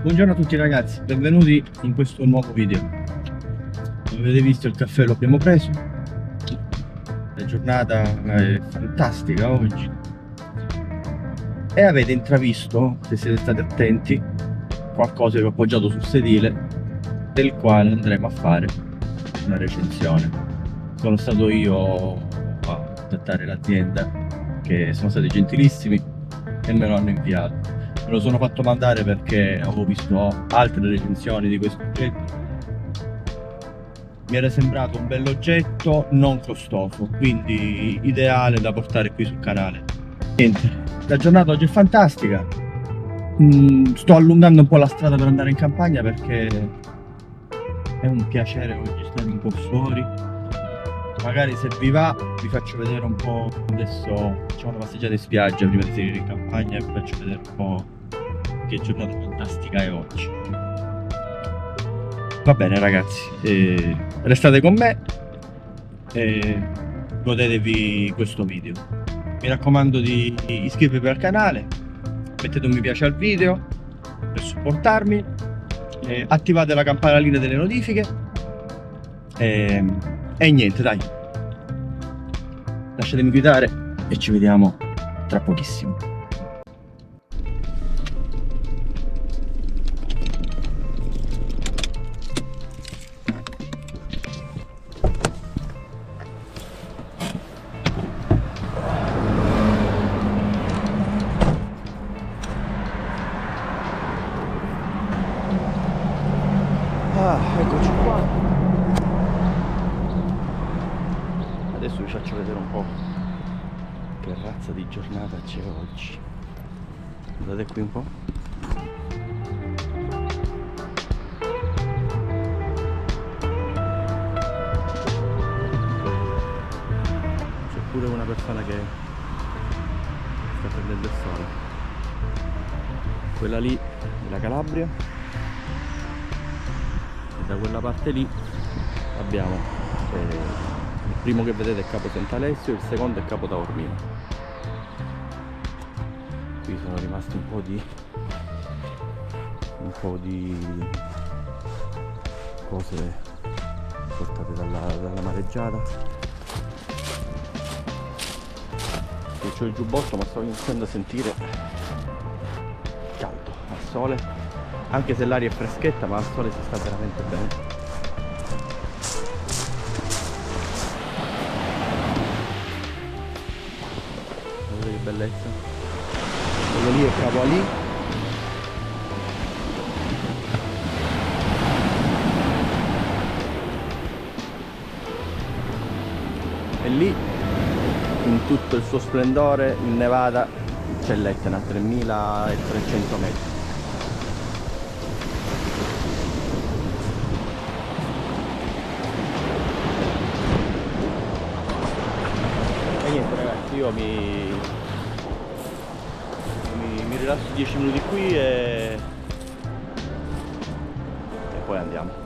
Buongiorno a tutti ragazzi, benvenuti in questo nuovo video. Come avete visto il caffè lo abbiamo preso. La giornata è fantastica oggi. E avete intravisto, se siete stati attenti, qualcosa che ho appoggiato sul sedile, del quale andremo a fare una recensione. Sono stato io a contattare l'azienda, che sono stati gentilissimi e me lo hanno inviato. Me lo sono fatto mandare perché avevo visto altre recensioni di questo oggetto. Mi era sembrato un bell'oggetto non costoso, quindi ideale da portare qui sul canale. Niente, la giornata oggi è fantastica. Sto allungando un po' la strada per andare in campagna perché è un piacere oggi stare un po' fuori. Magari se vi va vi faccio vedere un po'. Adesso facciamo una passeggiata in spiaggia prima di salire in campagna e vi faccio vedere un po' che giornata fantastica è oggi. Va bene ragazzi, restate con me e godetevi questo video. Mi raccomando di iscrivervi al canale, mettete un mi piace al video per supportarmi, attivate la campanellina delle notifiche e niente, dai, lasciatemi guidare e ci vediamo tra pochissimo. Eccoci qua. Adesso vi faccio vedere un po' che razza di giornata c'è oggi. Guardate qui un po'. C'è pure una persona che sta prendendo il sole. Quella lì è la Calabria. Da quella parte lì abbiamo il primo che vedete è Capo Sant'Alessio, il secondo è Capo Taormino. Qui sono rimasti un po' di cose portate dalla mareggiata. Qui c'ho il giubbotto, ma sto iniziando a sentire caldo al sole. Anche se l'aria è freschetta, ma al sole si sta veramente bene. Guardate che bellezza. Quello lì è Capo Ali. E lì, in tutto il suo splendore, in Nevada, c'è l'Etna, 3300 metri. Niente ragazzi, io mi rilasso 10 minuti qui e poi andiamo.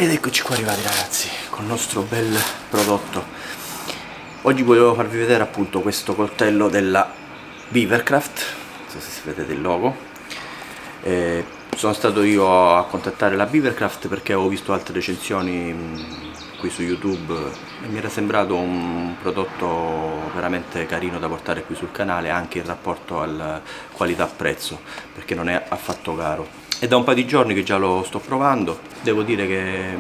Ed eccoci qua arrivati ragazzi, con il nostro bel prodotto. Oggi volevo farvi vedere appunto questo coltello della Beavercraft, non so se si vede il logo. Sono stato io a contattare la Beavercraft perché avevo visto altre recensioni qui su YouTube e mi era sembrato un prodotto veramente carino da portare qui sul canale, anche in rapporto al qualità-prezzo, perché non è affatto caro. È da un paio di giorni che già lo sto provando, devo dire che è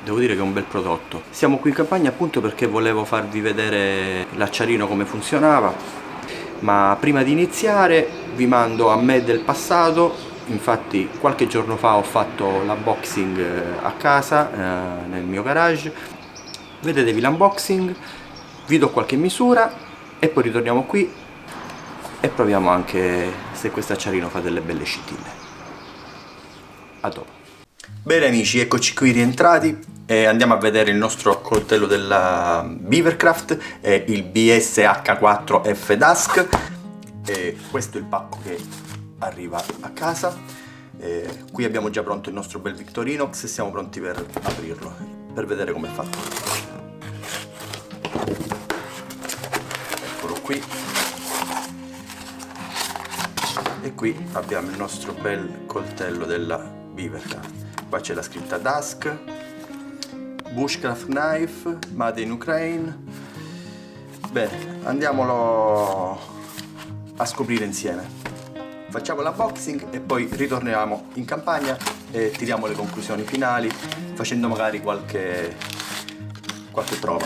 un bel prodotto. Siamo qui in campagna appunto perché volevo farvi vedere l'acciarino come funzionava, ma prima di iniziare vi mando a me del passato. Infatti qualche giorno fa ho fatto l'unboxing a casa, nel mio garage. Vedetevi l'unboxing, vi do qualche misura e poi ritorniamo qui e proviamo anche se questo acciarino fa delle belle scintille. A dopo. Bene amici, eccoci qui rientrati e andiamo a vedere il nostro coltello della Beavercraft, il BSH4F Dusk. E questo è il pacco che arriva a casa. Qui abbiamo già pronto il nostro bel Victorinox e siamo pronti per aprirlo, per vedere com'è fatto. Eccolo qui. E qui abbiamo il nostro bel coltello della Beavercraft. Qua c'è la scritta Dusk, Bushcraft Knife, Made in Ukraine. Bene, andiamolo a scoprire insieme. Facciamo l'unboxing e poi ritorniamo in campagna e tiriamo le conclusioni finali facendo magari qualche prova.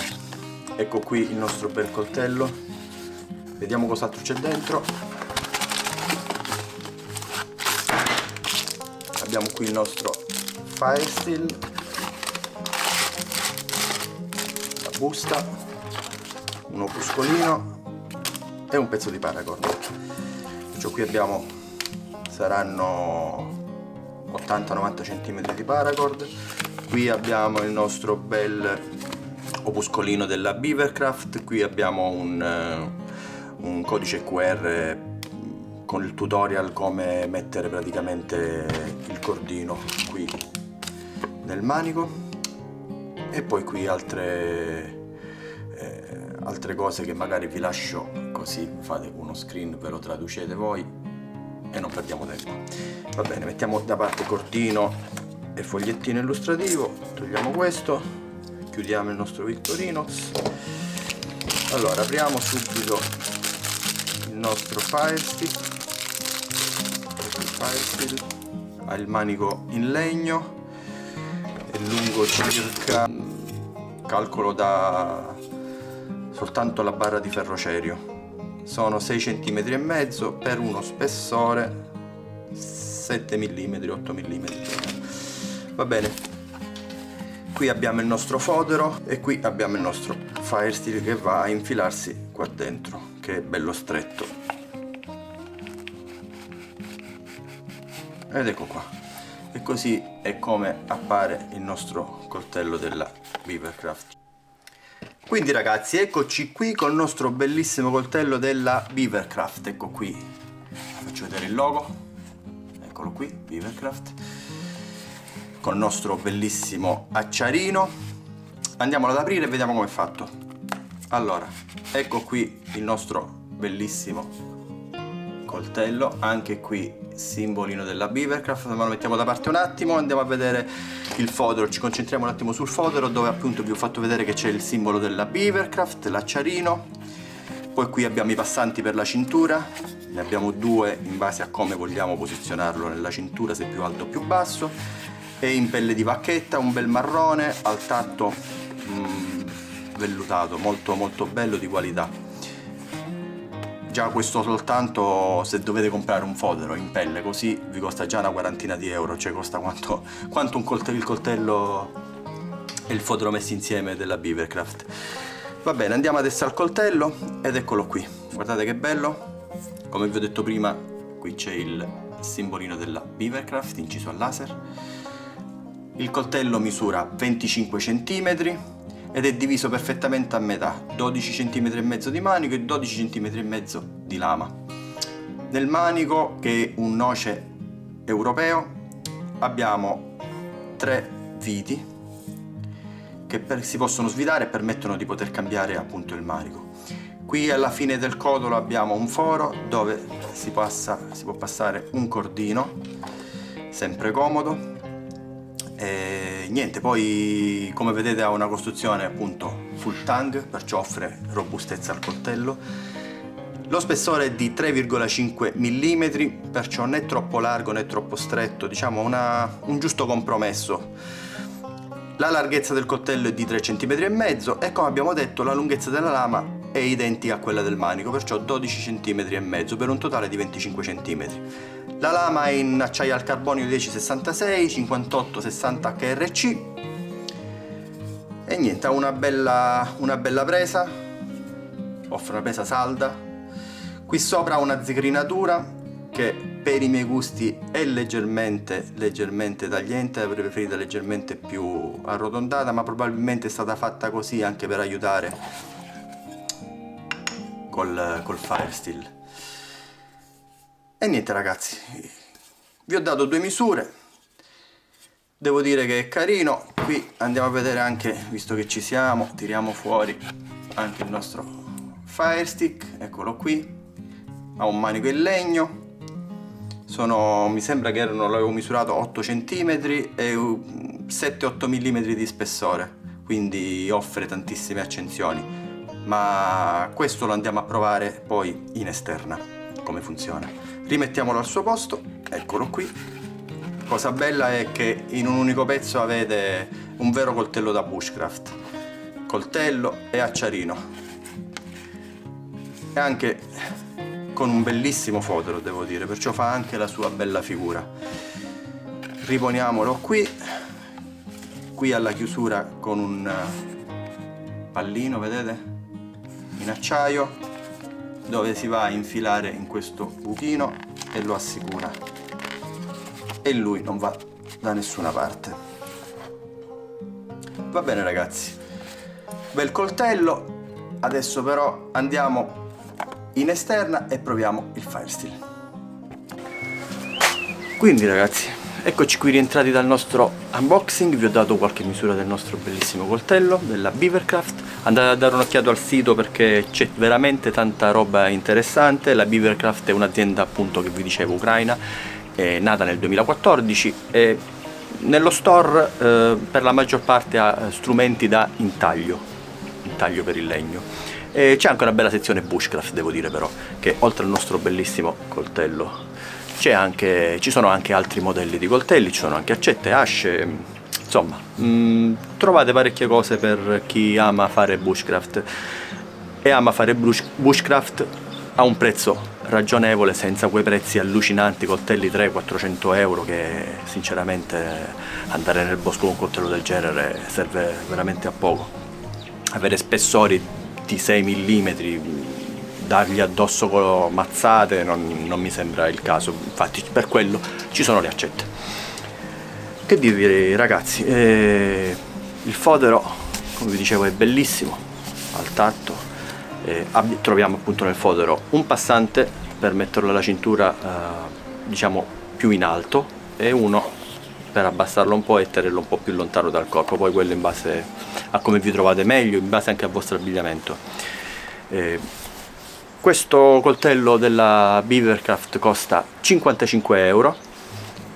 Ecco qui il nostro bel coltello. Vediamo cos'altro c'è dentro. Abbiamo qui il nostro Firesteel, la busta, un opuscolino e un pezzo di paracord. Cioè qui abbiamo, saranno 80-90 cm di paracord. Qui abbiamo il nostro bel opuscolino della Beavercraft. Qui abbiamo un codice QR con il tutorial come mettere praticamente il cordino qui nel manico, e poi qui altre cose che magari vi lascio, così fate uno screen, ve lo traducete voi e non perdiamo tempo. Va bene, mettiamo da parte cordino e fogliettino illustrativo, togliamo questo, chiudiamo il nostro Victorinox. Allora apriamo subito il nostro Firesteel. Ha il manico in legno, è lungo circa, calcolo da soltanto la barra di ferrocerio, sono 6 cm e mezzo per uno spessore 7 mm, 8 mm. Va bene, qui abbiamo il nostro fodero e qui abbiamo il nostro Firesteel che va a infilarsi qua dentro, che è bello stretto. Ed ecco qua, e così è come appare il nostro coltello della Beavercraft. Quindi ragazzi, eccoci qui col nostro bellissimo coltello della Beavercraft. Ecco qui, faccio vedere il logo, eccolo qui, Beavercraft, con il nostro bellissimo acciarino. Andiamolo ad aprire e vediamo come è fatto. Allora, ecco qui il nostro bellissimo coltello, anche qui simbolino della Beavercraft, ma lo mettiamo da parte un attimo, andiamo a vedere il fodero, ci concentriamo un attimo sul fodero, dove appunto vi ho fatto vedere che c'è il simbolo della Beavercraft, l'acciarino. Poi qui abbiamo i passanti per la cintura, ne abbiamo due in base a come vogliamo posizionarlo nella cintura, se più alto o più basso, e in pelle di vacchetta, un bel marrone al tatto vellutato, molto molto bello, di qualità. Già questo soltanto, se dovete comprare un fodero in pelle così, vi costa già una quarantina di euro, cioè costa quanto il coltello e il fodero messi insieme della Beavercraft. Va bene, andiamo adesso al coltello ed eccolo qui, guardate che bello. Come vi ho detto prima, qui c'è il simbolino della Beavercraft inciso a laser. Il coltello misura 25 cm ed è diviso perfettamente a metà, 12 cm e mezzo di manico e 12 cm e mezzo di lama. Nel manico, che è un noce europeo, abbiamo 3 viti che si possono svidare e permettono di poter cambiare appunto il manico. Qui alla fine del codolo abbiamo un foro dove si può passare un cordino, sempre comodo. E niente, poi come vedete ha una costruzione appunto full tang, perciò offre robustezza al coltello. Lo spessore è di 3,5 mm, perciò né troppo largo né troppo stretto, diciamo un giusto compromesso. La larghezza del coltello è di 3,5 cm e come abbiamo detto la lunghezza della lama è identica a quella del manico, perciò 12,5 cm per un totale di 25 cm. La lama è in acciaio al carbonio 1066 5860 HRC e niente, ha una bella presa, offre una presa salda. Qui sopra ha una zigrinatura che per i miei gusti è leggermente tagliente, avrei preferito leggermente più arrotondata, ma probabilmente è stata fatta così anche per aiutare col Firesteel. E niente ragazzi, vi ho dato due misure, devo dire che è carino. Qui andiamo a vedere anche, visto che ci siamo, tiriamo fuori anche il nostro Firestick, eccolo qui, ha un manico in legno, mi sembra che l'avevo misurato 8 cm e 7-8 mm di spessore, quindi offre tantissime accensioni, ma questo lo andiamo a provare poi in esterna, come funziona. Rimettiamolo al suo posto, eccolo qui. Cosa bella è che in un unico pezzo avete un vero coltello da bushcraft, coltello e acciarino, e anche con un bellissimo fodero, devo dire, perciò fa anche la sua bella figura. Riponiamolo qui alla chiusura con un pallino, vedete, in acciaio, dove si va a infilare in questo buchino e lo assicura, e lui non va da nessuna parte. Va bene ragazzi, bel coltello. Adesso però andiamo in esterna e proviamo il Firesteel. Quindi ragazzi, eccoci qui rientrati dal nostro unboxing. Vi ho dato qualche misura del nostro bellissimo coltello della Beavercraft. Andate a dare un'occhiata al sito perché c'è veramente tanta roba interessante. La Beavercraft è un'azienda appunto che vi dicevo ucraina, è nata nel 2014 e nello store per la maggior parte ha strumenti da intaglio per il legno. C'è anche una bella sezione bushcraft, devo dire però, che oltre al nostro bellissimo coltello ci sono anche altri modelli di coltelli, ci sono anche accette, asce, insomma, trovate parecchie cose per chi ama fare bushcraft e ama fare bushcraft a un prezzo ragionevole, senza quei prezzi allucinanti, coltelli 300-400 euro, che sinceramente andare nel bosco con un coltello del genere serve veramente a poco. Avere spessori di 6 mm, dargli addosso con mazzate non mi sembra il caso, infatti per quello ci sono le accette. Che dirvi ragazzi, il fodero come vi dicevo è bellissimo al tatto. Troviamo appunto nel fodero un passante per metterlo alla cintura diciamo più in alto, e uno per abbassarlo un po' e tenerlo un po' più lontano dal corpo, poi quello in base a come vi trovate meglio, in base anche al vostro abbigliamento. Questo coltello della Beavercraft costa 55 euro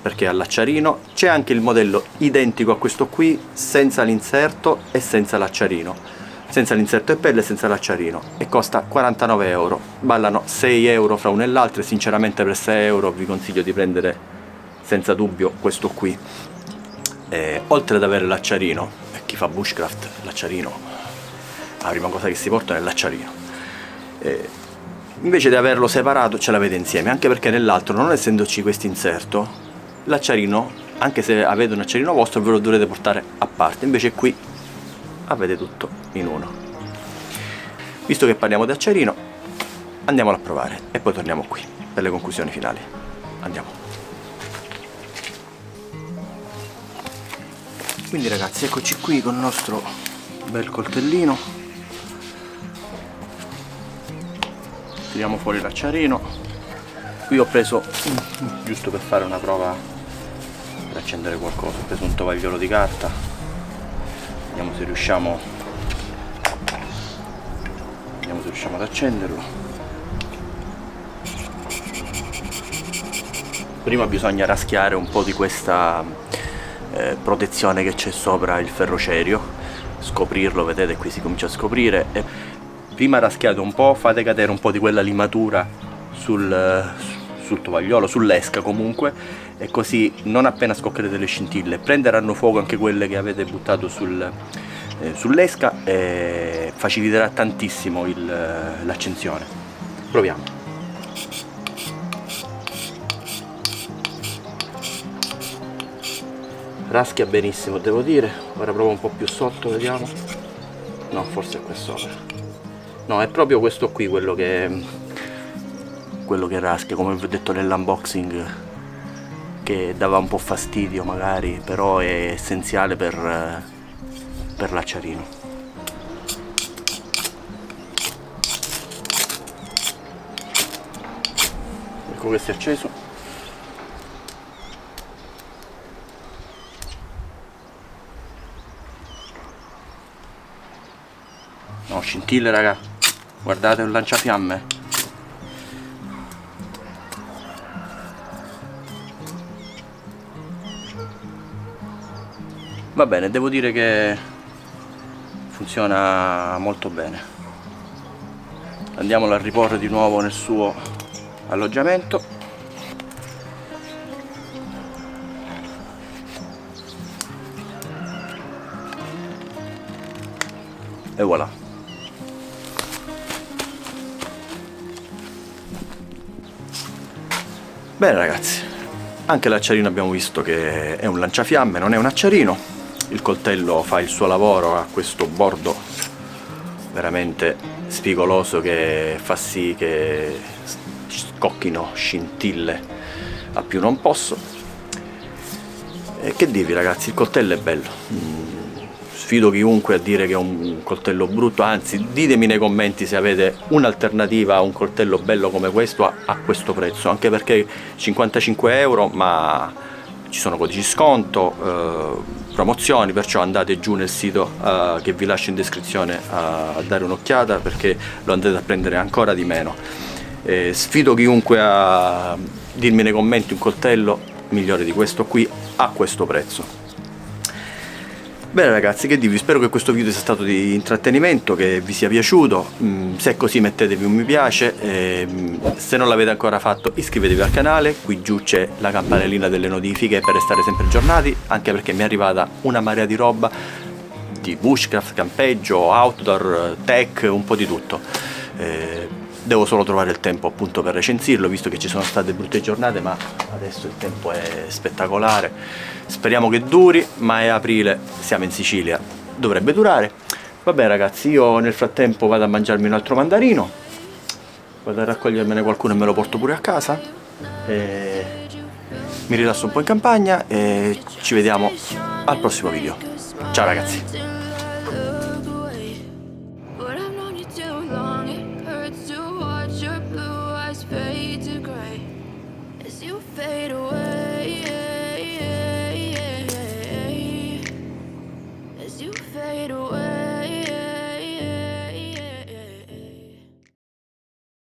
perché ha l'acciarino. C'è anche il modello identico a questo qui, senza l'inserto e senza l'acciarino, senza l'inserto e pelle e senza l'acciarino, e costa 49 euro. Ballano 6 euro fra uno e l'altro, e sinceramente per 6 euro vi consiglio di prendere senza dubbio questo qui. Oltre ad avere l'acciarino, e chi fa bushcraft l'acciarino, la prima cosa che si porta è l'acciarino, invece di averlo separato ce l'avete insieme, anche perché nell'altro, non essendoci questo inserto, l'acciarino, anche se avete un acciarino vostro, ve lo dovrete portare a parte, invece qui avete tutto in uno. Visto che parliamo di acciarino, andiamolo a provare e poi torniamo qui per le conclusioni finali. Andiamo. Quindi ragazzi, eccoci qui con il nostro bel coltellino. Tiriamo fuori l'acciarino. Qui ho preso, giusto per fare una prova accendere qualcosa. Ho preso un tovagliolo di carta, vediamo se riusciamo ad accenderlo. Prima bisogna raschiare un po' di questa protezione che c'è sopra il ferrocerio, scoprirlo, vedete qui si comincia a scoprire, e prima raschiate un po', fate cadere un po' di quella limatura sul tovagliolo, sull'esca comunque, e così non appena scoccherete le scintille prenderanno fuoco anche quelle che avete buttato sull'esca e faciliterà tantissimo l'accensione. Proviamo. Raschia benissimo, devo dire. Ora provo un po' più sotto, vediamo. No, forse è qua sopra. No, è proprio questo qui quello che raschia, come vi ho detto nell'unboxing, che dava un po' fastidio magari, però è essenziale per l'acciarino. Ecco che si è acceso. No, scintille raga, guardate un lanciafiamme. Va bene, devo dire che funziona molto bene. Andiamolo a riporre di nuovo nel suo alloggiamento. E voilà. Bene ragazzi, anche l'acciarino abbiamo visto che è un lanciafiamme, non è un acciarino. Il coltello fa il suo lavoro, ha questo bordo veramente spigoloso che fa sì che scocchino scintille a più non posso. E che dirvi ragazzi, il coltello è bello. Sfido chiunque a dire che è un coltello brutto, anzi ditemi nei commenti se avete un'alternativa a un coltello bello come questo a questo prezzo, anche perché 55 euro, ma ci sono codici sconto, promozioni, perciò andate giù nel sito che vi lascio in descrizione a dare un'occhiata, perché lo andate a prendere ancora di meno. Sfido chiunque a dirmi nei commenti un coltello migliore di questo qui a questo prezzo. Bene ragazzi, che dirvi, spero che questo video sia stato di intrattenimento, che vi sia piaciuto. Se è così mettetevi un mi piace, se non l'avete ancora fatto iscrivetevi al canale, qui giù c'è la campanellina delle notifiche per restare sempre aggiornati, anche perché mi è arrivata una marea di roba, di bushcraft, campeggio, outdoor, tech, un po' di tutto. Devo solo trovare il tempo appunto per recensirlo, visto che ci sono state brutte giornate, ma adesso il tempo è spettacolare. Speriamo che duri, ma è aprile, siamo in Sicilia, dovrebbe durare. Vabbè ragazzi, io nel frattempo vado a mangiarmi un altro mandarino, vado a raccogliermene qualcuno e me lo porto pure a casa, mi rilasso un po' in campagna e ci vediamo al prossimo video. Ciao ragazzi! Fade away.